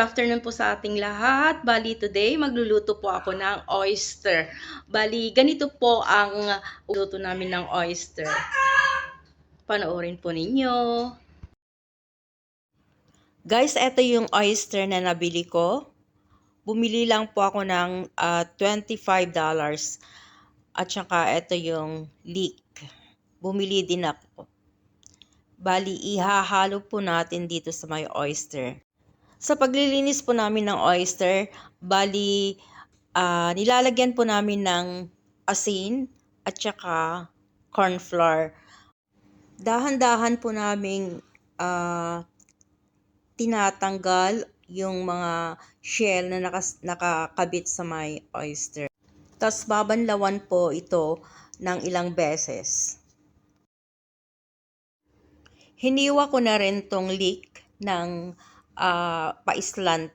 afternoon po sa ating lahat. Bali today, magluluto po ako ng oyster. Bali, ganito po ang luto namin ng oyster. Panoorin po ninyo. Guys, eto yung oyster na nabili ko. Bumili lang po ako ng $25. At saka eto yung leek. Bumili din ako. Bali, ihahalo po natin dito sa may oyster. Sa paglilinis po namin ng oyster, bali, nilalagyan po namin ng asin at saka corn flour. Dahan-dahan po namin tinatanggal yung mga shell na nakakabit sa may oyster. Tapos babanlawan po ito ng ilang beses. Hiniwa ko na rin tong leek ng paislant.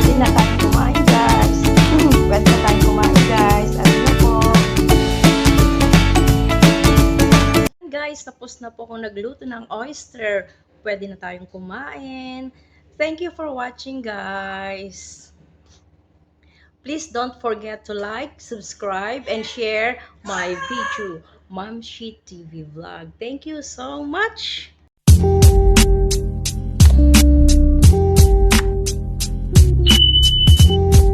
Pwede na tayong kumain, guys. Pwede na tayong kumain, guys. Ano na po? Guys, tapos na po akong nagluto ng oyster. Pwede na tayong kumain. Thank you for watching, guys. Please don't forget to like, subscribe, and share my video, Mom She TV Vlog. Thank you so much.